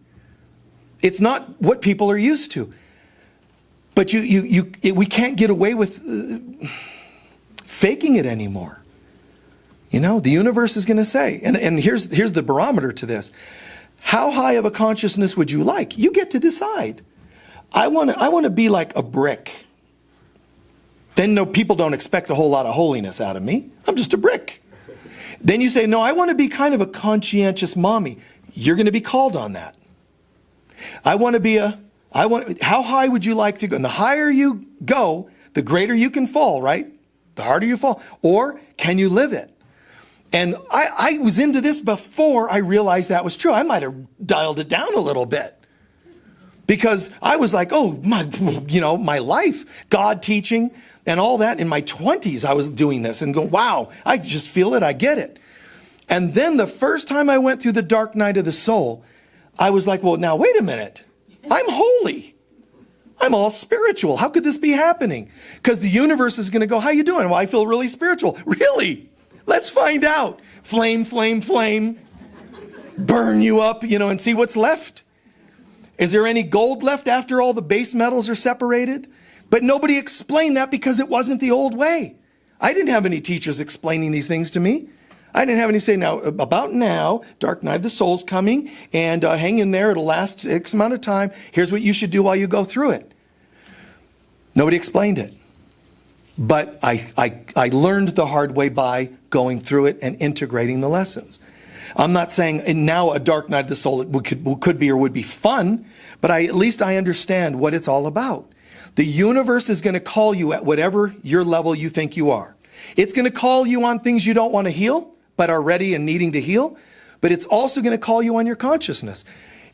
It's not what people are used to. But we can't get away with faking it anymore. The universe is going to say, and here's the barometer to this. How high of a consciousness would you like? You get to decide. I want to be like a brick. Then people don't expect a whole lot of holiness out of me. I'm just a brick. Then you say, no, I want to be kind of a conscientious mommy. You're going to be called on that. How high would you like to go? And the higher you go, the greater you can fall, right? The harder you fall. Or can you live it? And I was into this before I realized that was true. I might have dialed it down a little bit, because I was like, oh, my life, God teaching and all that. In my 20s, I was doing this and going, wow, I just feel it. I get it. And then the first time I went through the dark night of the soul, I was like, well, now, wait a minute. I'm holy. I'm all spiritual. How could this be happening? Because the universe is going to go, how you doing? Well, I feel really spiritual. Really? Let's find out. Flame, flame, flame. Burn you up, and see what's left. Is there any gold left after all the base metals are separated? But nobody explained that, because it wasn't the old way. I didn't have any teachers explaining these things to me. I didn't have any say, about now, dark night of the soul's coming, and hang in there, it'll last X amount of time. Here's what you should do while you go through it. Nobody explained it. But I learned the hard way by going through it and integrating the lessons. I'm not saying now a dark night of the soul could be or would be fun, but at least I understand what it's all about. The universe is going to call you at whatever your level you think you are. It's going to call you on things you don't want to heal, but are ready and needing to heal. But it's also going to call you on your consciousness.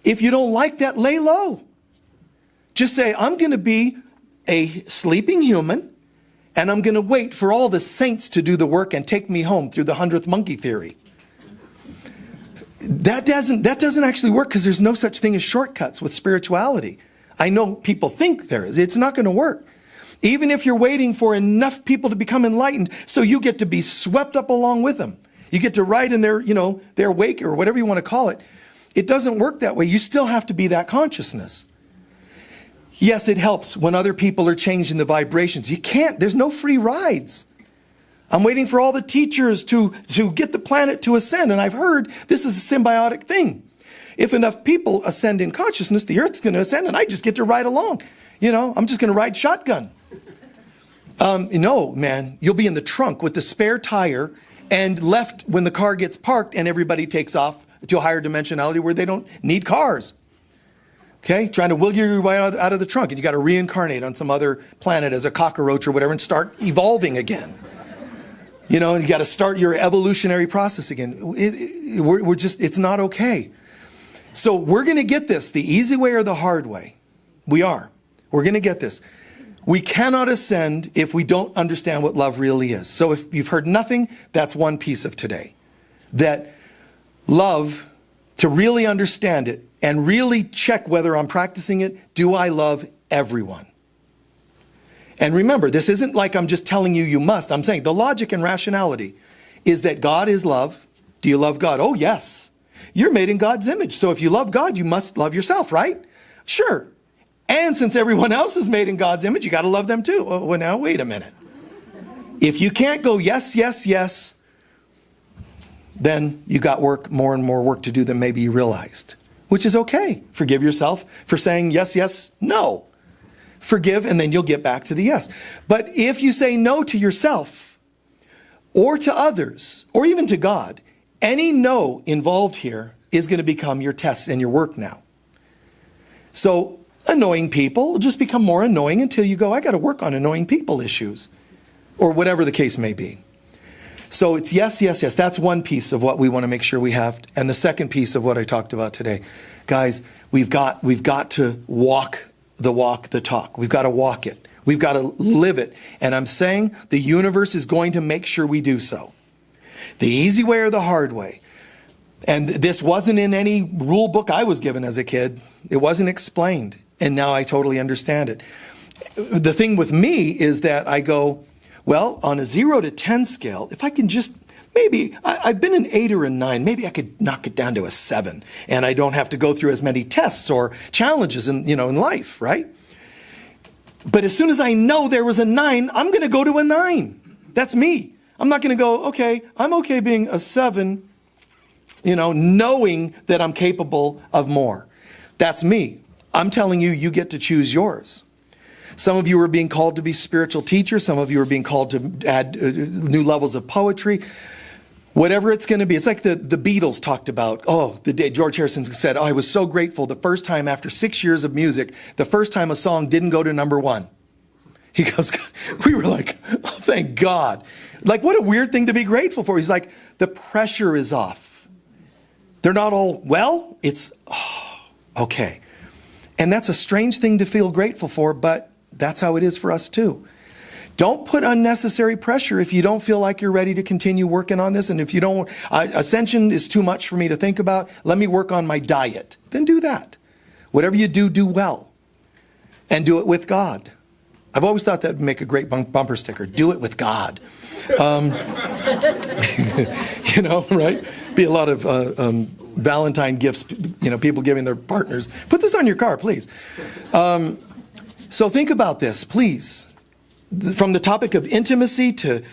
If you don't like that, lay low. Just say, I'm going to be a sleeping human, and I'm going to wait for all the saints to do the work and take me home through the 100th monkey theory. That doesn't actually work, because there's no such thing as shortcuts with spirituality. I know people think there is. It's not going to work. Even if you're waiting for enough people to become enlightened so you get to be swept up along with them. You get to ride in their wake, or whatever you want to call it. It doesn't work that way. You still have to be that consciousness. Yes, it helps when other people are changing the vibrations. You can't. There's no free rides. I'm waiting for all the teachers to get the planet to ascend. And I've heard this is a symbiotic thing. If enough people ascend in consciousness, the earth's going to ascend, and I just get to ride along. I'm just going to ride shotgun. No, man, you'll be in the trunk with the spare tire and left when the car gets parked and everybody takes off to a higher dimensionality where they don't need cars. Okay, trying to wiggle your way out of the trunk, and you got to reincarnate on some other planet as a cockroach or whatever and start evolving again. You know, you got to start your evolutionary process again. It's not okay. So we're going to get this, the easy way or the hard way. We are. We're going to get this. We cannot ascend if we don't understand what love really is. So if you've heard nothing, that's one piece of today. That love, to really understand it and really check whether I'm practicing it, do I love everyone? And remember, this isn't like I'm just telling you you must. I'm saying the logic and rationality is that God is love. Do you love God? Oh, yes. You're made in God's image. So if you love God, you must love yourself, right? Sure. And since everyone else is made in God's image, you got to love them too. Oh, well, now, wait a minute. If you can't go yes, yes, yes, then you got more and more work to do than maybe you realized, which is okay. Forgive yourself for saying yes, yes, no. Forgive, and then you'll get back to the yes. But if you say no to yourself or to others or even to God, any no involved here is going to become your test and your work now. So annoying people will just become more annoying until you go, I got to work on annoying people issues or whatever the case may be. So it's yes, yes, yes. That's one piece of what we want to make sure we have. And the second piece of what I talked about today, guys, we've got to walk the talk. We've got to walk it. We've got to live it. And I'm saying the universe is going to make sure we do so. The easy way or the hard way. And this wasn't in any rule book I was given as a kid. It wasn't explained. And now I totally understand it. The thing with me is that I go, well, on a 0 to 10 scale, if I can just, maybe, I've been an 8 or a 9, maybe I could knock it down to a 7, and I don't have to go through as many tests or challenges in life, right? But as soon as I know there was a 9, I'm going to go to a 9. That's me. I'm not going to go, okay, I'm okay being a 7, knowing that I'm capable of more. That's me. I'm telling you, you get to choose yours. Some of you are being called to be spiritual teachers. Some of you are being called to add new levels of poetry. Whatever it's going to be. It's like the Beatles talked about. Oh, the day George Harrison said, I was so grateful the first time after 6 years of music, the first time a song didn't go to number 1. He goes, we were like, oh, thank God. Like, what a weird thing to be grateful for. He's like, the pressure is off. They're not all, well, it's, okay. And that's a strange thing to feel grateful for, but that's how it is for us too. Don't put unnecessary pressure if you don't feel like you're ready to continue working on this. And if you don't, ascension is too much for me to think about. Let me work on my diet. Then do that. Whatever you do, do well. And do it with God. I've always thought that would make a great bumper sticker. Do it with God. Right? Be a lot of Valentine gifts, people giving their partners. Put this on your car, please. So think about this, please. From the topic of intimacy to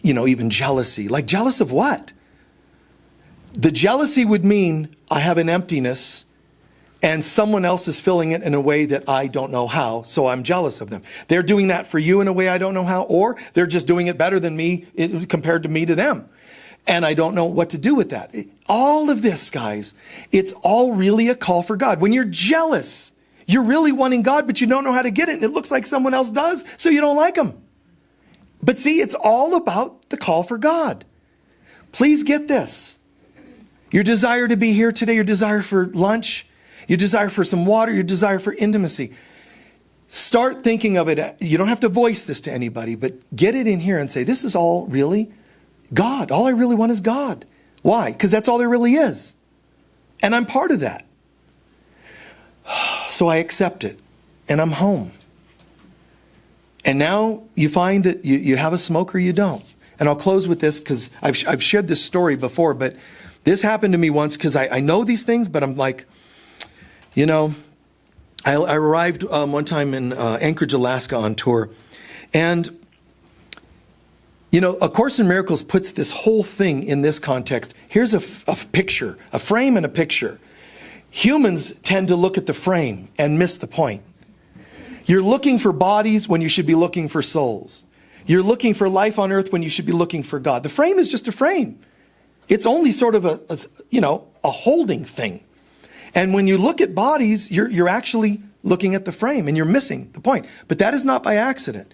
even jealousy. Like, jealous of what? The jealousy would mean I have an emptiness and someone else is filling it in a way that I don't know how, so I'm jealous of them. They're doing that for you in a way I don't know how, or they're just doing it better than me compared to me to them. And I don't know what to do with that. All of this, guys, it's all really a call for God. When you're jealous, you're really wanting God, but you don't know how to get it. And it looks like someone else does, so you don't like them. But see, it's all about the call for God. Please get this. Your desire to be here today, your desire for lunch, your desire for some water, your desire for intimacy. Start thinking of it. You don't have to voice this to anybody, but get it in here and say, this is all really God. All I really want is God. Why? Because that's all there really is. And I'm part of that. So I accept it. And I'm home. And now you find that you have a smoke or you don't. And I'll close with this because I've shared this story before, but this happened to me once because I know these things, but I'm like, I arrived one time in Anchorage, Alaska on tour. And, A Course in Miracles puts this whole thing in this context. Here's a picture, a frame and a picture. Humans tend to look at the frame and miss the point. You're looking for bodies when you should be looking for souls. You're looking for life on earth when you should be looking for God. The frame is just a frame. It's only sort of a holding thing. And when you look at bodies, you're actually looking at the frame and you're missing the point. But that is not by accident.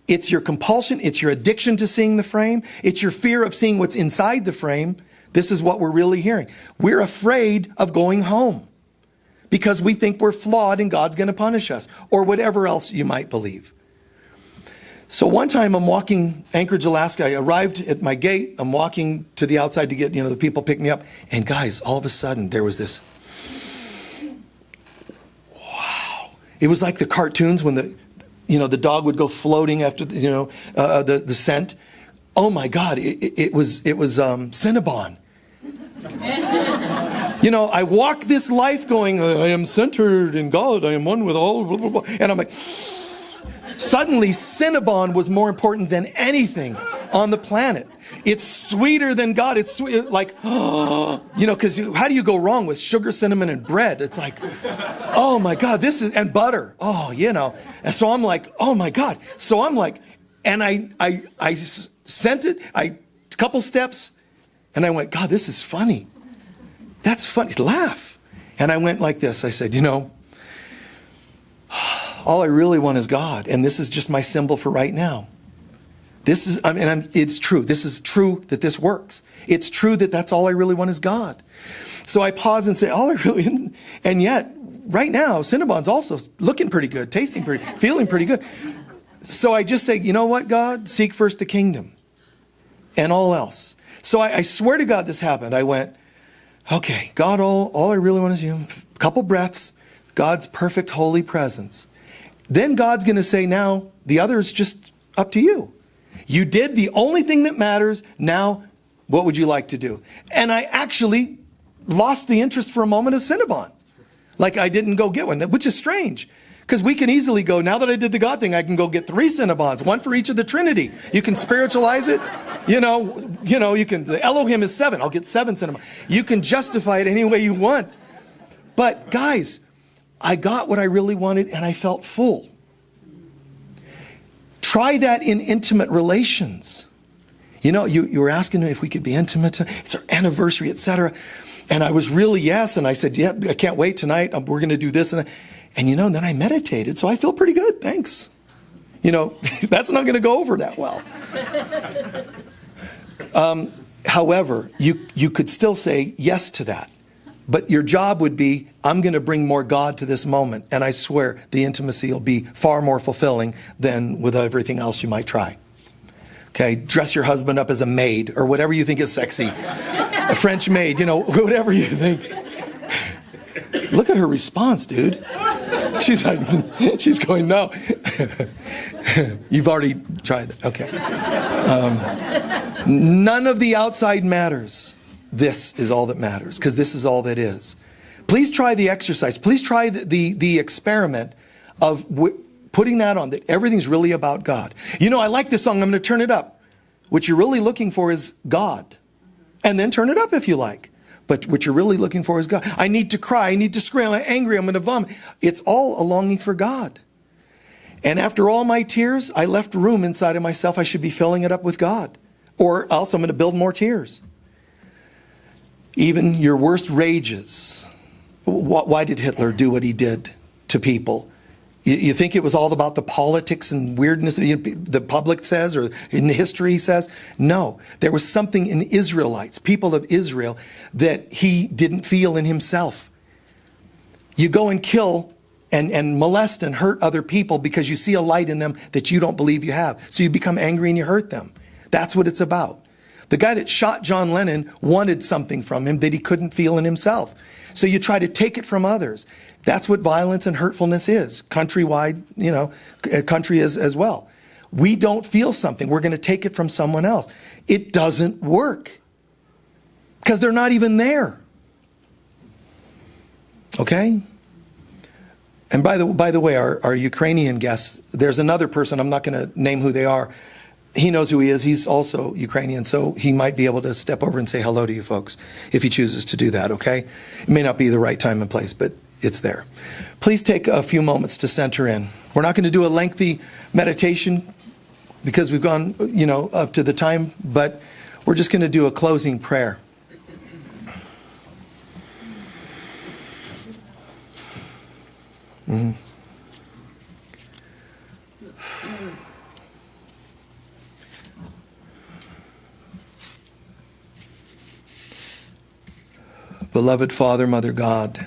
It's your compulsion. It's your addiction to seeing the frame. It's your fear of seeing what's inside the frame. This is what we're really hearing. We're afraid of going home because we think we're flawed and God's going to punish us, or whatever else you might believe. So one time I'm walking Anchorage, Alaska. I arrived at my gate. I'm walking to the outside to get, the people pick me up. And guys, all of a sudden there was this, wow. It was like the cartoons when the dog would go floating after, the scent. Oh my God, it was Cinnabon. I walk this life going, I am centered in God. I am one with all, blah, blah, blah. And I'm like, suddenly Cinnabon was more important than anything on the planet. It's sweeter than God. It's sweet, like, because how do you go wrong with sugar, cinnamon, and bread? It's like, oh my God, and butter. And so I'm like, oh my God. So I'm like, and I sent it, a couple steps, and I went, God, this is funny. That's funny. Laugh. And I went like this. I said, all I really want is God. And this is just my symbol for right now. It's true. This is true that this works. It's true that that's all I really want is God. So I pause and say, and yet, right now, Cinnabon's also looking pretty good, tasting pretty, feeling pretty good. So I just say, you know what, God? Seek first the kingdom and all else. So I swear to God this happened. I went, okay, God, all I really want is you. A couple breaths, God's perfect holy presence. Then God's going to say, now, the other is just up to you. You did the only thing that matters. Now, what would you like to do? And I actually lost the interest for a moment of Cinnabon. Like I didn't go get one, which is strange. Because we can easily go, now that I did the God thing, I can go get 3 Cinnabons, one for each of the Trinity. You can spiritualize it. You can, the Elohim is 7. I'll get 7 Cinnabons. You can justify it any way you want. But guys, I got what I really wanted and I felt full. Try that in intimate relations. You were asking me if we could be intimate. It's our anniversary, etc. And I was really yes. And I said, yeah, I can't wait tonight. We're going to do this and that. And then I meditated, so I feel pretty good, thanks. That's not going to go over that well. However, you could still say yes to that. But your job would be, I'm going to bring more God to this moment. And I swear the intimacy will be far more fulfilling than with everything else you might try. Okay, dress your husband up as a maid or whatever you think is sexy. A French maid, whatever you think. Look at her response, dude. She's going, no. You've already tried that. Okay. None of the outside matters. This is all that matters, because this is all that is. Please try the exercise. Please try the experiment of putting that on, that everything's really about God. I like this song, I'm going to turn it up. What you're really looking for is God. And then turn it up if you like. But what you're really looking for is God. I need to cry. I need to scream. I'm angry. I'm going to vomit. It's all a longing for God. And after all my tears, I left room inside of myself. I should be filling it up with God. Or else I'm going to build more tears. Even your worst rages. Why did Hitler do what he did to people? You think it was all about the politics and weirdness that the public says or in history says? No. There was something in Israelites, people of Israel, that he didn't feel in himself. You go and kill and molest and hurt other people because you see a light in them that you don't believe you have. So you become angry and you hurt them. That's what it's about. The guy that shot John Lennon wanted something from him that he couldn't feel in himself. So you try to take it from others. That's what violence and hurtfulness is. Countrywide, country is as well. We don't feel something. We're going to take it from someone else. It doesn't work. Because they're not even there. Okay? And by the way, our Ukrainian guests, there's another person, I'm not going to name who they are. He knows who he is. He's also Ukrainian, so he might be able to step over and say hello to you folks if he chooses to do that, okay? It may not be the right time and place, but it's there. Please take a few moments to center in. We're not going to do a lengthy meditation because we've gone, up to the time, but we're just going to do a closing prayer. Beloved Father, Mother God,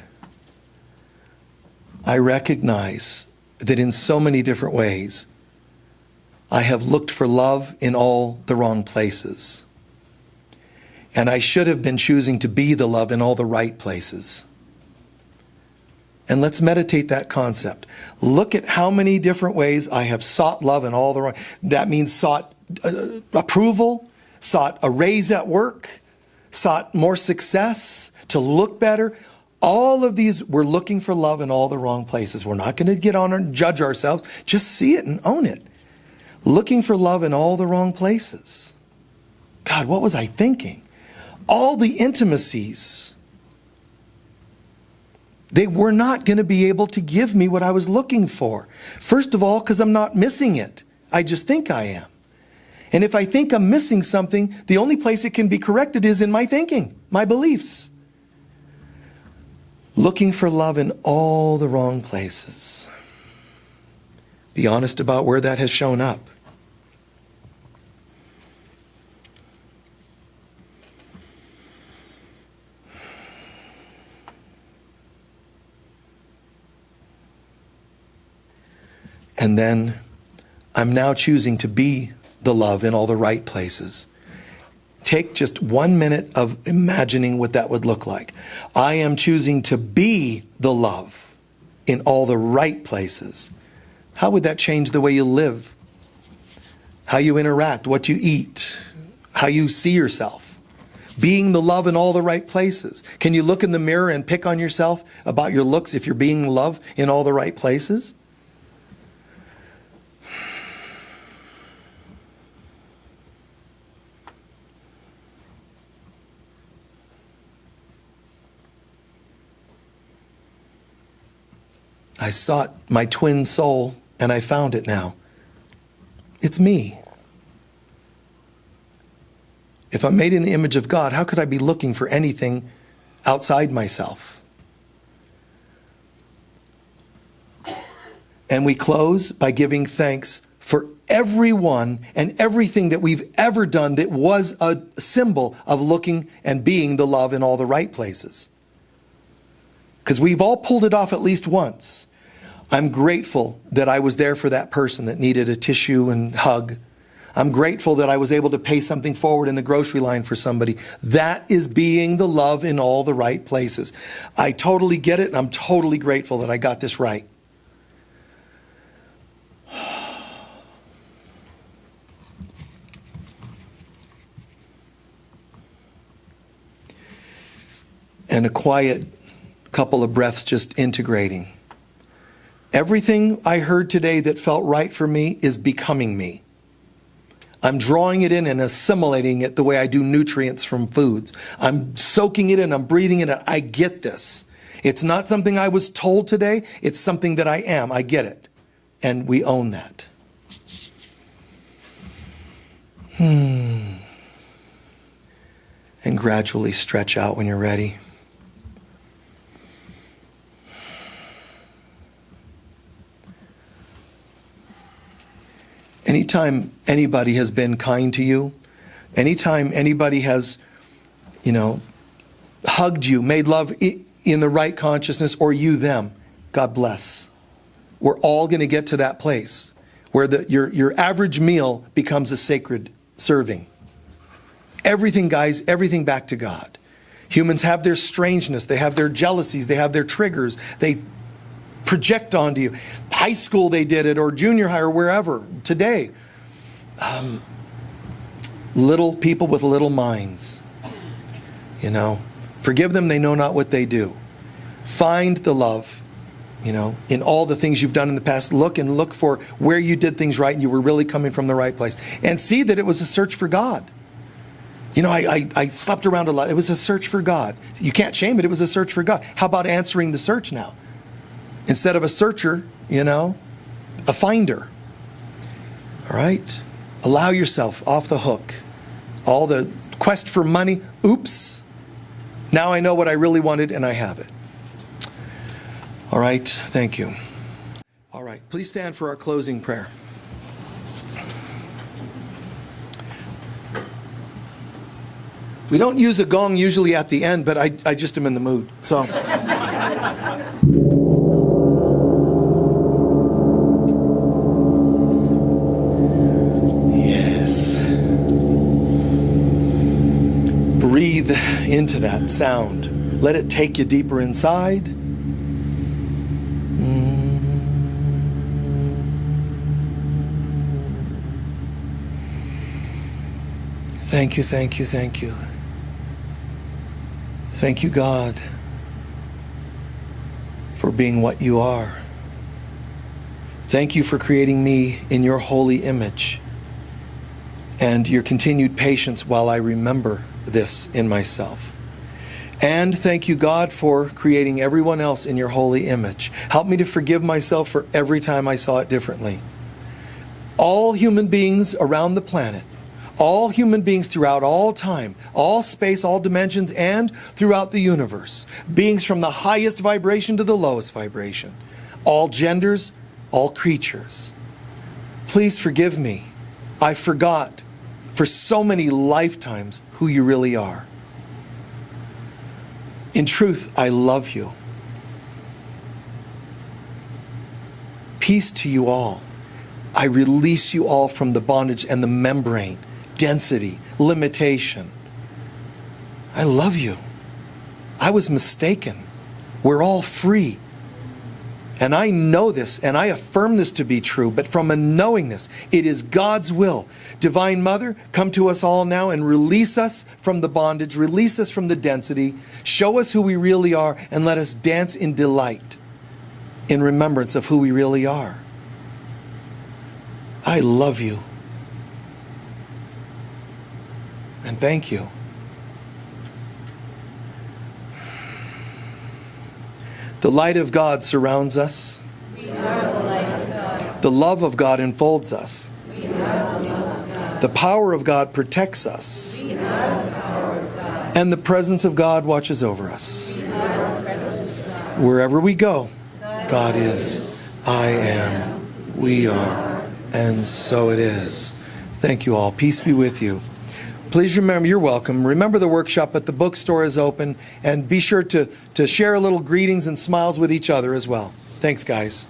I recognize that in so many different ways, I have looked for love in all the wrong places. And I should have been choosing to be the love in all the right places. And let's meditate that concept. Look at how many different ways I have sought love in all the wrong. That means sought approval, sought a raise at work, sought more success, to look better. All of these, we're looking for love in all the wrong places. We're not going to get on and judge ourselves. Just see it and own it. Looking for love in all the wrong places. God, what was I thinking? All the intimacies, they were not going to be able to give me what I was looking for. First of all, because I'm not missing it. I just think I am. And if I think I'm missing something, the only place it can be corrected is in my thinking, my beliefs. Looking for love in all the wrong places. Be honest about where that has shown up. And then I'm now choosing to be the love in all the right places. Take just 1 minute of imagining what that would look like. I am choosing to be the love in all the right places. How would that change the way you live? How you interact, what you eat, how you see yourself? Being the love in all the right places. Can you look in the mirror and pick on yourself about your looks if you're being love in all the right places? I sought my twin soul, and I found it now. It's me. If I'm made in the image of God, how could I be looking for anything outside myself? And we close by giving thanks for everyone and everything that we've ever done that was a symbol of looking and being the love in all the right places. Because we've all pulled it off at least once. I'm grateful that I was there for that person that needed a tissue and hug. I'm grateful that I was able to pay something forward in the grocery line for somebody. That is being the love in all the right places. I totally get it, and I'm totally grateful that I got this right. And a quiet couple of breaths just integrating. Everything I heard today that felt right for me is becoming me. I'm drawing it in and assimilating it the way I do nutrients from foods. I'm soaking it in, I'm breathing it in. I get this. It's not something I was told today. It's something that I am. I get it. And we own that. And gradually stretch out when you're ready. Anytime anybody has been kind to you, anytime anybody has, hugged you, made love in the right consciousness, or you them, God bless. We're all going to get to that place where your average meal becomes a sacred serving. Everything, guys, everything back to God. Humans have their strangeness, they have their jealousies, they have their triggers. They project onto you. High school they did it, or junior high, or wherever. Today, little people with little minds. Forgive them, they know not what they do. Find the love, in all the things you've done in the past. Look for where you did things right and you were really coming from the right place. And see that it was a search for God. I slept around a lot. It was a search for God. You can't shame it. It was a search for God. How about answering the search now? Instead of a searcher, a finder. All right? Allow yourself off the hook. All the quest for money, oops. Now I know what I really wanted and I have it. All right, thank you. All right, please stand for our closing prayer. We don't use a gong usually at the end, but I just am in the mood. So. Yes. Breathe into that sound. Let it take you deeper inside. Thank you, thank you, thank you. Thank you, God, for being what you are. Thank you for creating me in your holy image and your continued patience while I remember this in myself. And thank you, God, for creating everyone else in your holy image. Help me to forgive myself for every time I saw it differently. All human beings around the planet, all human beings throughout all time, all space, all dimensions, and throughout the universe. Beings from the highest vibration to the lowest vibration. All genders, all creatures. Please forgive me. I forgot for so many lifetimes who you really are. In truth, I love you. Peace to you all. I release you all from the bondage and the membrane, density, limitation. I love you. I was mistaken. We're all free. And I know this, and I affirm this to be true, but from a knowingness, it is God's will. Divine Mother, come to us all now and release us from the bondage, release us from the density, show us who we really are, and let us dance in delight, in remembrance of who we really are. I love you. And thank you. The light of God surrounds us. We are the light of God. The love of God enfolds us. We are the love of God. The power of God protects us. We are the power of God. And the presence of God watches over us. We are the presence of God. Wherever we go, God is. I am. We are. And so it is. Thank you all. Peace be with you. Please remember, you're welcome. Remember the workshop at the bookstore is open, and be sure to share a little greetings and smiles with each other as well. Thanks, guys.